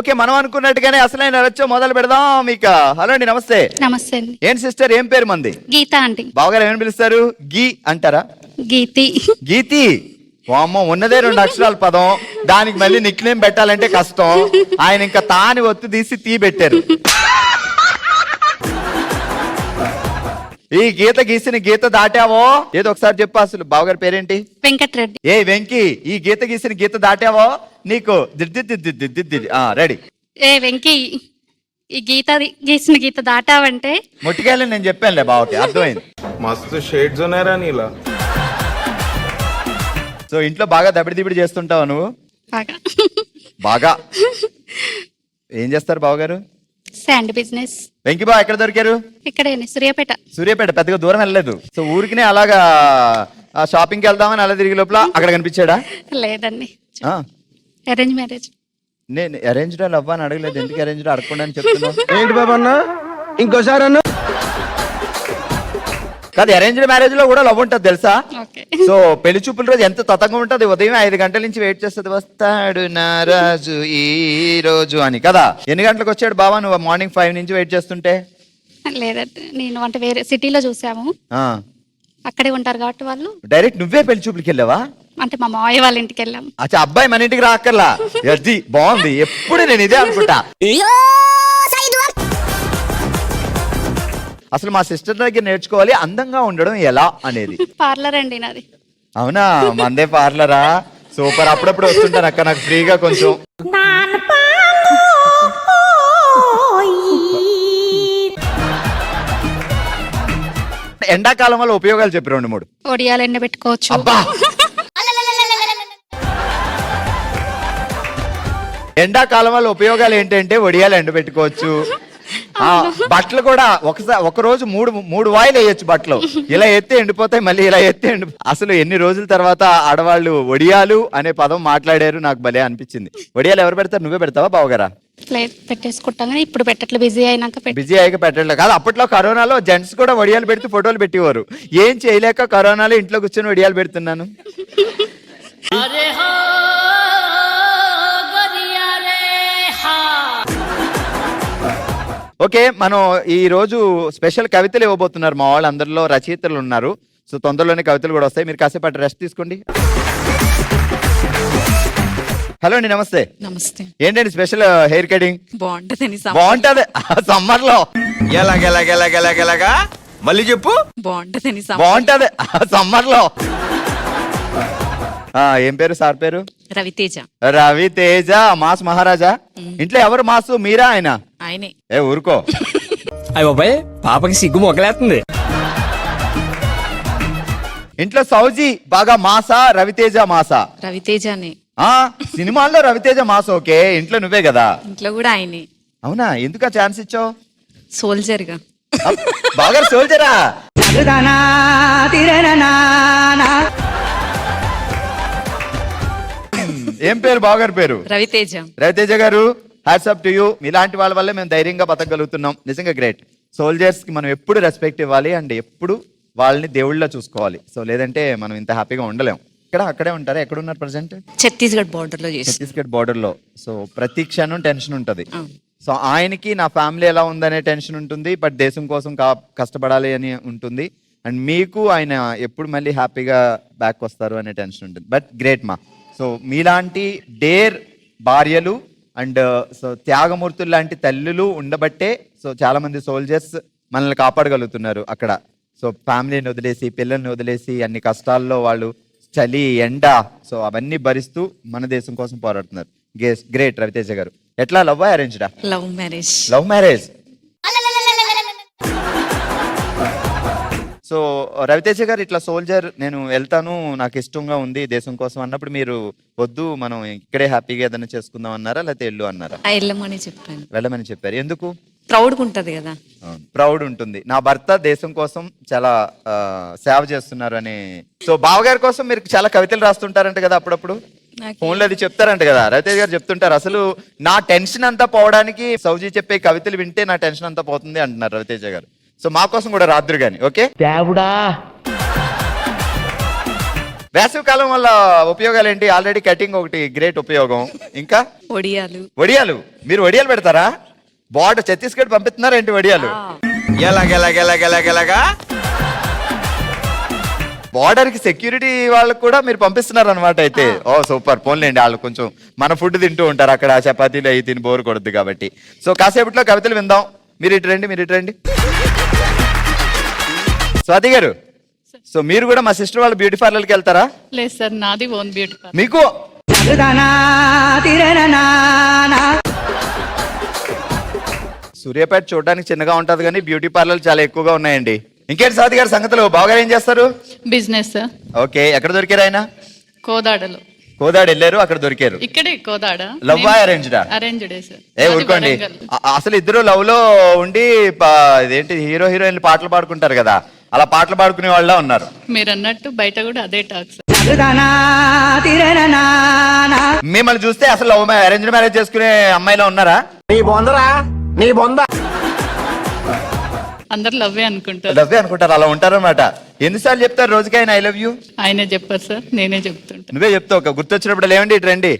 Okay, మనం అనుకున్నట్టుగానే అసలైన రచ్చ మొదలు పెడదాం ఇక. హలో అండి, నమస్తే. నమస్తే అండి. ఏం సిస్టర్, ఏం పేరు మంది? గీత అండి. బావగారు ఏమని పిలుస్తారు? గీ అంటారా? గీతి. గీతి. అమ్మో, ఉన్నదే 2 అక్షరాల పదం, దానికి మళ్ళీ నిక్ నేమ్ పెట్టాలంటే కష్టం. ఆయన ఇంకా తాని ఒత్తు తీసి తీ పెట్టారు. ఈ గీత గీసిన గీత దాటావో ఏదో ఒకసారి చెప్పు. అసలు బావగారి పేరేంటి? వెంకటరెడ్డి. ఏ వెంకీ, ఈ గీత గీసిన గీత దాటావో నీకు రెడీ. ఏ వెంకీ, ఈ గీత గీసిన గీత దాటావంటే ముట్టికాయలని నేను చెప్పానులే బావకి, అర్థమైంది. మస్తు షేడ్స్ ఉన్నారా నీలా? సో ఇంట్లో బాగా దబిడి చేస్తుంటావు నువ్వు? బాగా. బాగా. ఏం చేస్తారు బావగారు? Sand business. వెంకీ బావ ఎక్కడ దొరికారు? ఇక్కడే సూర్యాపేట. సూర్యాపేట, పెద్దగా దూరం వెళ్ళలేదు. సో ఊరికినే అలాగా షాపింగ్కి వెళ్దామని అలా తిరిగి లోపల అక్కడ కనిపించాడా? లేదండి, అరేంజ్ మ్యారేజ్. నేను అరేంజ్డ్ లవ్ అని అడగలేదు. ఎందుకు అరేంజ్డ్ అడగకుండా అని చెప్తున్నావు? ఏంటి బాబా అన్న, ఇంకోసారి అన్న. కాదు, అరేంజ్డ్ మ్యారేజ్ లో కూడా లవ్ ఉంటది తెలుసా? ఓకే. సో పెళ్లి చూపుల రోజు ఎంత తతంగా ఉంటది. ఉదయం 5 గంటల నుంచి వెయిట్ చేస్తుంది, వస్తాడు నా రాజు ఈ రోజు అని కదా. ఎన్ని గంటలకు వచ్చాడు బావా? నువ్వు మార్నింగ్ 5 నుంచి వెయిట్ చేస్తుంటే. లేదండి, నేను అంటే వేరే సిటీలో చూసాము, అక్కడే ఉంటారు కాబట్టి వాళ్ళు. డైరెక్ట్ నువ్వే పెళ్లి చూపులకి వెళ్ళావా? అంటే మా మావయ్య వాళ్ళ ఇంటికి వెళ్ళాము. అచ్చా, అబ్బాయి మన ఇంటికి రాక్కర్లా. అది బాగుంది. ఎప్పుడు నేను ఇదే అనుకుంటా. అసలు మా సిస్టర్ దగ్గర నేర్చుకోవాలి అందంగా ఉండడం ఎలా అనేది. పార్లర్ అండి నాది. అవునా, మందే పార్లరా? సూపర్. అప్పుడప్పుడు వస్తుంటాను అక్క, నాకు ఫ్రీగా కొంచెం. ఎండాకాలం వల్ల ఉపయోగాలు చెప్పి 2-3. ఒడియాలు ఎండబెట్టుకోవచ్చు. అబ్బా, ఎండాకాలం వల్ల ఉపయోగాలు ఏంటంటే వడియాలు ఎండబెట్టుకోవచ్చు. బట్టలు కూడా ఒక రోజు మూడు వాయిలు వేయచ్చు బట్టలు. ఇలా ఎత్తే ఎండిపోతాయి, మళ్ళీ ఇలా ఎత్తే అసలు ఎన్ని రోజుల తర్వాత ఆడవాళ్ళు వడియాలు అనే పదం మాట్లాడారు. నాకు భలే అనిపించింది. వడియాలు ఎవరు పెడతారు? నువ్వే పెడతావా బావగారా? లేదు, పెట్టేసుకుంటాం కానీ ఇప్పుడు పెట్టట్లు బిజీ అయినాక. బిజీ అయ్యాక పెట్టట్లేదు కాదు. అప్పట్లో కరోనాలో జెంట్స్ కూడా వడియాలు పెడితే ఫోటోలు పెట్టేవారు. ఏం చేయలేక కరోనాలో ఇంట్లో కూర్చొని వడియాలు పెడుతున్నాను. ఓకే, మనం ఈ రోజు స్పెషల్ కవితలు ఇవ్వబోతున్నారు. మా వాళ్ళు అందరిలో రచయితలు ఉన్నారు. సో తొందరలోనే కవితలు కూడా వస్తాయి. మీరు కాసేపు రెస్ట్ తీసుకోండి. హలో అండి, నమస్తే. నమస్తే. ఏంటండి స్పెషల్ హెయిర్ కటింగ్? బాగుంటది. బాగుంటది సమ్మర్ లో. ఎలాగెలాగెలాగెలాగా మళ్ళీ చెప్పు. బాగుంటది. బాగుంటది సమ్మర్ లో. ఏం పేరు సార్ పేరు? రవితేజ. రవితేజ, మాస్ మహారాజా. ఇంట్లో ఎవరు మాసు, మీరా ఆయన? ఆయనే. ఏ ఊరుకో. అయ్య బాబాయ్, పాపకి సిగ్గు మొగలేస్తుంది. ఇంట్లో సౌజీ బాగా మాసా, రవితేజ మాసా? రవితేజనే. సినిమాల్లో రవితేజ మాస్. ఓకే, ఇంట్లో నువ్వే కదా? ఇంట్లో కూడా ఆయనే. అవునా, ఎందుకు ఆ ఛాన్స్ ఇచ్చావు? సోల్జర్ గా. బాగా సోల్జరా? ఏం పేరు బావగారి పేరు? రవితేజ. రవితేజ గారు, హ్యాట్స్ అప్ టు యూ. మీలాంటి వాళ్ళ వల్లే మేము ధైర్యంగా బతకగలుగుతున్నాం. నిజంగా గ్రేట్. సోల్జర్స్ కి మనం ఎప్పుడు రెస్పెక్ట్ ఇవ్వాలి అండ్ ఎప్పుడు వాళ్ళని దేవుళ్ళ చూసుకోవాలి. సో లేదంటే మనం ఇంత హ్యాపీగా ఉండలేం. అక్కడే ఉంటారా? ఎక్కడున్నారు ప్రజెంట్? ఛత్తీస్గఢ్ బార్డర్ లో. ఛత్తీస్గఢ్ బార్డర్ లో. సో ప్రతి క్షణం టెన్షన్ ఉంటది. సో ఆయనకి నా ఫ్యామిలీ ఎలా ఉందనే టెన్షన్ ఉంటుంది, బట్ దేశం కోసం కష్టపడాలి అని ఉంటుంది. అండ్ మీకు ఆయన ఎప్పుడు మళ్ళీ హ్యాపీగా బ్యాక్ వస్తారు అనే టెన్షన్ ఉంటుంది. బట్ గ్రేట్ మా. సో మీలాంటి డేర్ భార్యలు అండ్ సో త్యాగమూర్తులు లాంటి తల్లులు ఉండబట్టే సో చాలా మంది సోల్జర్స్ మనల్ని కాపాడగలుగుతున్నారు అక్కడ. సో ఫ్యామిలీని వదిలేసి, పిల్లల్ని వదిలేసి, అన్ని కష్టాల్లో వాళ్ళు చలి, ఎండ, సో అవన్నీ భరిస్తూ మన దేశం కోసం పోరాడుతున్నారు. గ్రేట్ రవితేజ గారు. ఎట్లా, లవ్ అరేంజ్డా? Love marriage. Love marriage. So Ravi Teja గారు, ఇట్లా సోల్జర్ నేను వెళ్తాను, నాకు ఇష్టంగా ఉంది దేశం కోసం అన్నప్పుడు మీరు వద్దు, మనం ఇక్కడే హ్యాపీగా ఏదైనా చేసుకుందాం అన్నారా, లేకపోతే వెళ్ళు అన్నారా? వెళ్ళమని చెప్పాను. వెళ్ళమని చెప్పారు. ఎందుకు? ప్రౌడ్ ఉంటది కదా. ప్రౌడ్ ఉంటుంది. నా భర్త దేశం కోసం చాలా సేవ చేస్తున్నారు అని. సో బావగారి కోసం మీరు చాలా కవితలు రాస్తుంటారంట కదా అప్పుడప్పుడు ఫోన్లో, అది చెప్తారంట కదా రవితేజ గారు చెప్తుంటారు. అసలు నా టెన్షన్ అంతా పోవడానికి సౌజీ చెప్పే కవితలు వింటే నా టెన్షన్ అంతా పోతుంది అంటున్నారు రవితేజ గారు. సో మా కోసం కూడా రాత్రి గాని. ఓకే, వేసవి కాలం వల్ల ఉపయోగాలు ఏంటి? ఆల్రెడీ కటింగ్ ఒకటి గ్రేట్ ఉపయోగం. ఇంకా ఒడియాలు. వడియాలు. మీరు వడియాలు పెడతారా? బార్డర్ ఛత్తీస్గఢ్ పంపిస్తున్నారా ఏంటి వడియాలు? ఎలాగెలాగెలాగెలాగెలాగా బార్డర్ కి సెక్యూరిటీ వాళ్ళకి కూడా మీరు పంపిస్తున్నారు అనమాట అయితే. ఓ సూపర్. పోన్లేండి, వాళ్ళు కొంచెం మన ఫుడ్ తింటూ ఉంటారు అక్కడ, చపాతీలు అవి తిని బోరు కొడుద్ది కాబట్టి. సో కాసేపట్లో కవితలు విందాం. మీరు ఇటు రండి. స్వాతి గారు, సో మీరు కూడా మా సిస్టర్ వాళ్ళ బ్యూటీ పార్లర్కి వెళ్తారా? లేదు సార్, నాది ఓన్ బ్యూటీ పార్లర్. మీకు సూర్యాపేట చూడడానికి చిన్నగా ఉంటది కానీ బ్యూటీ పార్లర్లు చాలా ఎక్కువగా ఉన్నాయండి. ఇంకేంటి స్వాతి గారు సంగతులు? బావగారు ఏం చేస్తారు? Business sir. ఓకే, ఎక్కడ దొరికారు ఆయన? కోదాడలో. కోదాడు వెళ్ళారు, అక్కడ దొరికారు. ఇక్కడే కోదాడ. లవ్ అరేంజ్డా? అరేంజ్డే సార్. ఊరుకోండి. అసలు ఇద్దరు లవ్ లో ఉండి ఇదేంటి హీరోయిన్లు పాటలు పాడుకుంటారు కదా, అలా పాటలు పాడుకునే వాళ్ళ ఉన్నారు. మీరు అన్నట్టు బయట కూడా అదే టాక్ సార్. మిమ్మల్ని చూస్తే అసలు లవ్ అరేంజ్ మ్యారేజ్ చేసుకునే అమ్మాయిలో ఉన్నారా? అందరు లవ్వే అనుకుంటారు. లవ్వే అనుకుంటారు, అలా ఉంటారన్నమాట. ఎన్నిసార్లు చెప్తారు రోజుకి ఆయన ఐ లవ్ యూ? ఆయనే చెప్పారు సార్, నేనే చెప్తుంటా. నువ్వే చెప్తావు. గుర్తొచ్చినప్పుడు ఏమండి ఇటు రండి.